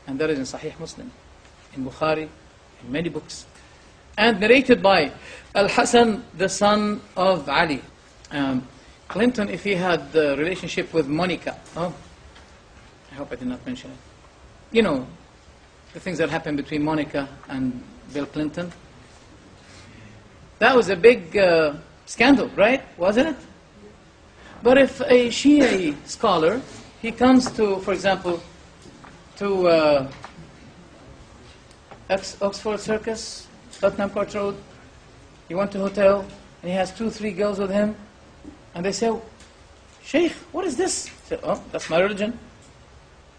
And that is in Sahih Muslim, in Bukhari, in many books. And narrated by Al-Hasan, the son of Ali. Clinton, if he had the relationship with Monica, I hope I did not mention it. You know, the things that happened between Monica and Bill Clinton. That was a big scandal, right? Wasn't it? But if a Shia scholar, he comes to, for example, to Oxford Circus, Tottenham Court Road, he went to a hotel, and he has 2-3 girls with him, and they say, Sheikh, what is this? He said, oh, that's my religion.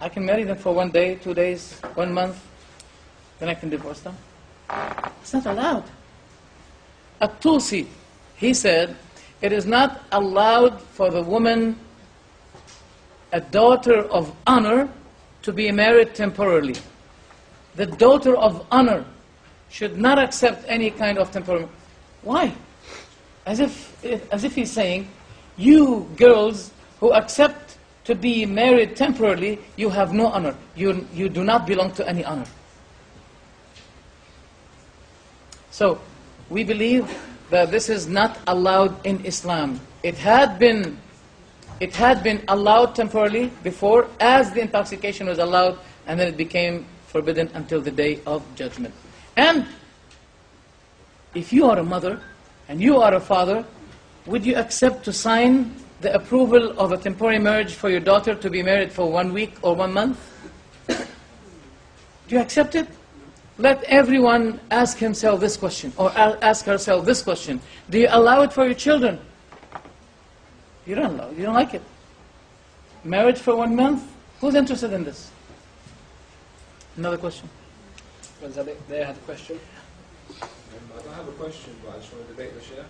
I can marry them for 1 day, 2 days, 1 month, then I can divorce them. It's not allowed. At-Tusi, he said, it is not allowed for the woman, a daughter of honor, to be married temporarily. The daughter of honor should not accept any kind of temporary. Why? As if he's saying, you girls who accept to be married temporarily, you have no honor. You do not belong to any honor. So, we believe that this is not allowed in Islam. It had been allowed temporarily before, as the intoxication was allowed, and then it became forbidden until the day of judgment. And if you are a mother and you are a father, would you accept to sign the approval of a temporary marriage for your daughter to be married for 1 week or 1 month? Do you accept it? Let everyone ask himself this question, or ask herself this question. Do you allow it for your children? You don't allow it. You don't like it. Marriage for 1 month? Who's interested in this? Another question. They had a question. I don't have a question, but I just want to debate the Shia.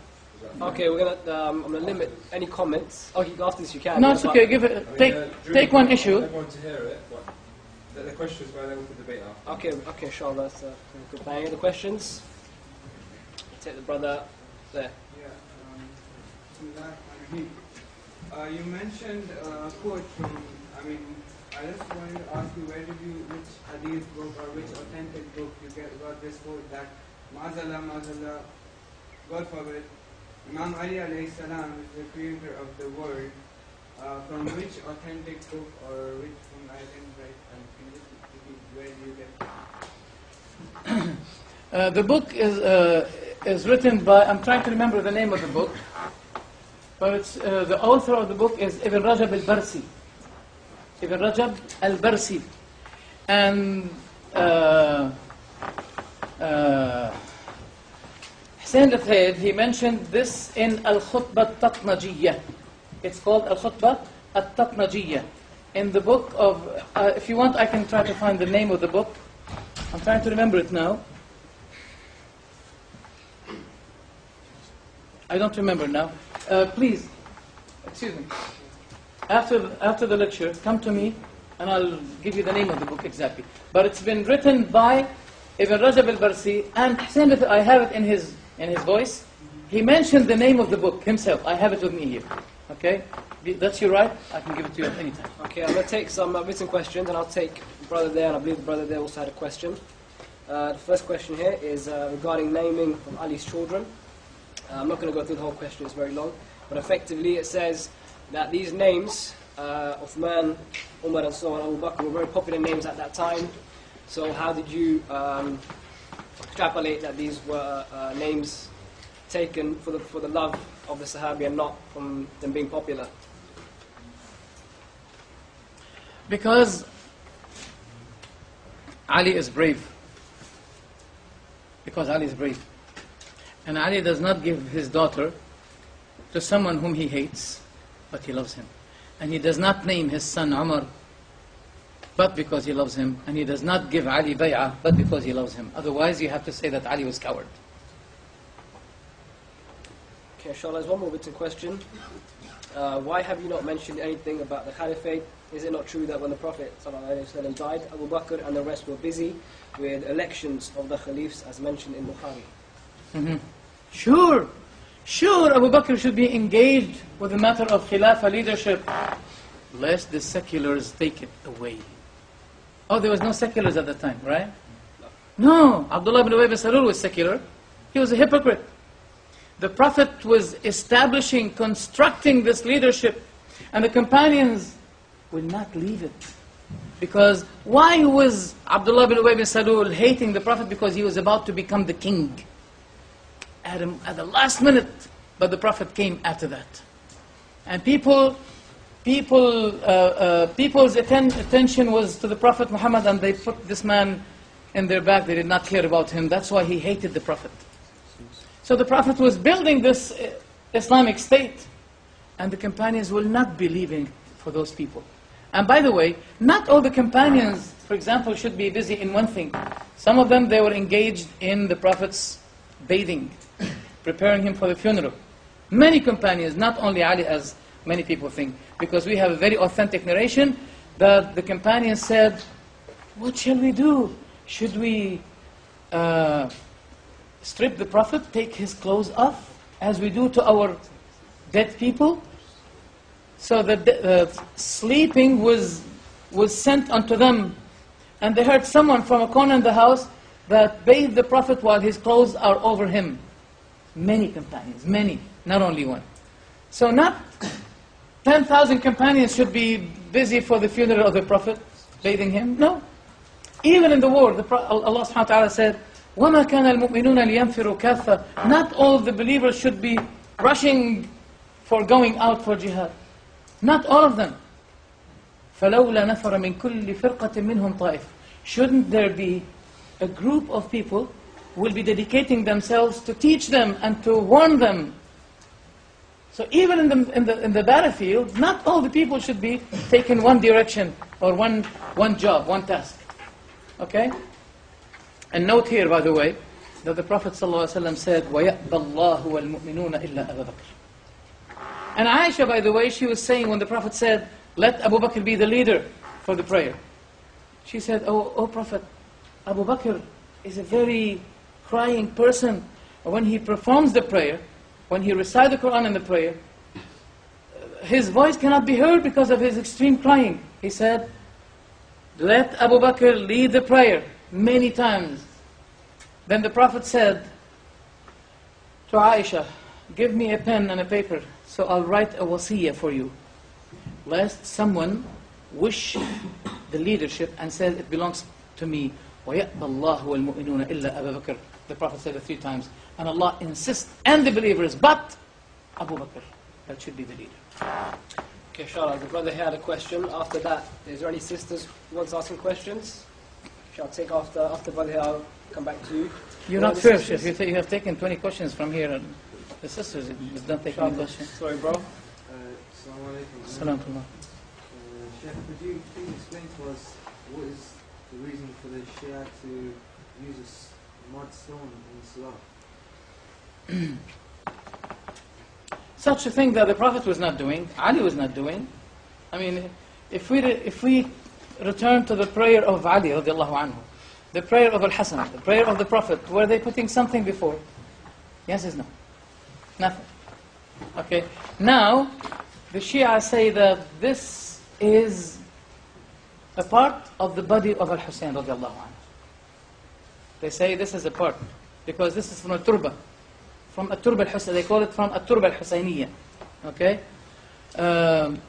Okay, I'm gonna limit any comments. Okay, after this you can. No, it's okay. Give it. Take one issue. I want to hear it, but the questions were able to debate after. Okay, sure. That's good plan. Any other questions? Take the brother there. Yeah. You mentioned a quote from. I just wanted to ask you, which hadith book or which authentic book you got this quote that Ma'azallah, God forbid, Imam Ali alayhi salam is the creator of the world. From which authentic book or which from I didn't write, where do you get? The book is written by, I'm trying to remember the name of the book, but it's, the author of the book is Ibn Rajab al-Barsi. Ibn Rajab al-Barsi. And Hussein al-Khayd, he mentioned this in Al-Khutbah al-Tatnajiyya. It's called Al-Khutbah al-Tatnajiyya. In the book of, if you want, I can try to find the name of the book. I'm trying to remember it now. I don't remember now. Please, excuse me. After the lecture, come to me and I'll give you the name of the book exactly. But it's been written by Ibn Rajab al-Barsi, and Hussein, I have it in his voice. He mentioned the name of the book himself. I have it with me here. Okay? That's your right. I can give it to you at any time. Okay, I'm going to take some written questions, and I'll take the brother there, and I believe the brother there also had a question. The first question here is regarding naming of Ali's children. I'm not going to go through the whole question, it's very long. But effectively it says that these names, Uthman, Umar and so on, Abu Bakr, were very popular names at that time. So how did you extrapolate that these were names taken for the love of the Sahabi and not from them being popular? Because Ali is brave. Because Ali is brave. And Ali does not give his daughter to someone whom he hates, but he loves him. And he does not name his son Umar, but because he loves him. And he does not give Ali bay'ah, but because he loves him. Otherwise, you have to say that Ali was coward. Okay, inshallah, there's one more written question. Why have you not mentioned anything about the Caliphate? Is it not true that when the Prophet ﷺ died, Abu Bakr and the rest were busy with elections of the Caliphs as mentioned in Bukhari? Mm-hmm. Sure, Abu Bakr should be engaged with the matter of Khilafah leadership, lest the seculars take it away. Oh, there was no seculars at the time, right? No, Abdullah ibn Ubay bin Salul was secular. He was a hypocrite. The Prophet was establishing, constructing this leadership, and the companions would not leave it. Because why was Abdullah ibn Ubay bin Salul hating the Prophet? Because he was about to become the king at the last minute, but the Prophet came after that. And people's attention was to the Prophet Muhammad, and they put this man in their back. They did not care about him. That's why he hated the Prophet. So the Prophet was building this Islamic state, and the companions will not be leaving for those people. And by the way, not all the companions, for example, should be busy in one thing. Some of them, they were engaged in the Prophet's bathing, preparing him for the funeral. Many companions, not only Ali as many people think, because we have a very authentic narration that the companions said, what shall we do? Should we strip the Prophet, take his clothes off, as we do to our dead people? So that sleeping was sent unto them. And they heard someone from a corner in the house that bathed the Prophet while his clothes are over him. Many companions, many, not only one. So not 10,000 companions should be busy for the funeral of the Prophet, bathing him. No. Even in the war, Allah subhanahu wa ta'ala said, وَمَا كَانَ الْمُؤْمِنُونَ لِيَنْفِرُوا كَافَّةً. Not all the believers should be rushing for going out for jihad. Not all of them. فَلَوْلَا نَفَرَ مِنْ كُلِّ فِرْقَةٍ مِّنْهُمْ طَائِفٌ. Shouldn't there be a group of people who will be dedicating themselves to teach them and to warn them? So even in the battlefield, not all the people should be taking one direction or one job, one task. Okay? And note here, by the way, that the Prophet ﷺ said, وَيَأْبَى اللَّهُ وَالْمُؤْمِنُونَ إِلَّا أَبَا بَكْرٍ. And Aisha, by the way, she was saying when the Prophet said, let Abu Bakr be the leader for the prayer. She said, oh Prophet, Abu Bakr is a very crying person. When he performs the prayer, when he recites the Quran in the prayer, his voice cannot be heard because of his extreme crying. He said, let Abu Bakr lead the prayer many times. Then the Prophet said to Aisha, give me a pen and a paper, so I'll write a wasiyah for you, lest someone wish the leadership and says it belongs to me. وَيَأْبَى اللَّهُ وَالْمُؤْمِنُونَ إِلَّا أَبَا بَكْرٍ. The Prophet said it 3 times. And Allah insists, and the believers, but Abu Bakr, that should be the leader. Okay, inshallah, the brother here had a question. After that, is there any sisters who wants asking questions? Shall I take after brother here, I'll come back to you. You're not fair, Sheikh. You have taken 20 questions from here, and the sisters don't take any questions. Sorry, bro. Assalamu Salam. Sheikh, could you please explain to us what is the reason for the Shia to use a mud stone in Salah? Such a thing that the Prophet was not doing, Ali was not doing. I mean, if we return to the prayer of Ali radiallahu anhu, the prayer of Al-Hasan, the prayer of the Prophet, were they putting something before? Yes or no? Nothing. Okay. Now, the Shia say that this is a part of the body of Al-Husayn radiallahu anhu. They say this is a part, because this is from al-turba. From al-turba al-Husayn, they call it from al-turba al-Husayniyya. Okay? And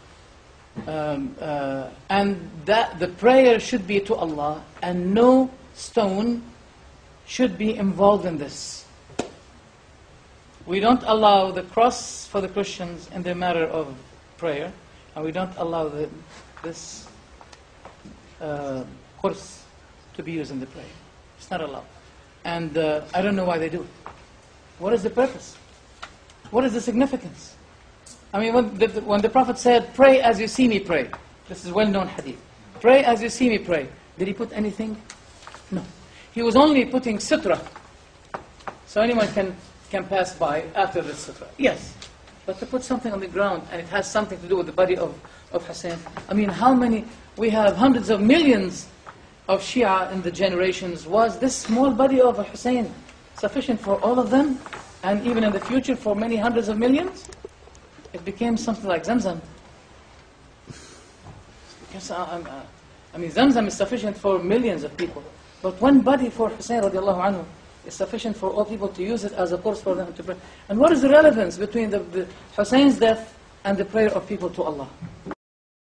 that the prayer should be to Allah, and no stone should be involved in this. We don't allow the cross for the Christians in the matter of prayer, and we don't allow this course to be used in the prayer. It's not allowed. And I don't know why they do it. What is the purpose? What is the significance? I mean, when the Prophet said, pray as you see me pray, this is well-known hadith. Pray as you see me pray. Did he put anything? No. He was only putting sutra, so anyone can pass by after the sutra. Yes. But to put something on the ground, and it has something to do with the body of Hussein. I mean, how many, we have hundreds of millions of Shia in the generations. Was this small body of Hussein sufficient for all of them? And even in the future for many hundreds of millions? It became something like Zamzam. I mean, Zamzam is sufficient for millions of people. But one body for Hussein radiallahu anhu is sufficient for all people to use it as a course for them to pray. And what is the relevance between the Hussein's death and the prayer of people to Allah?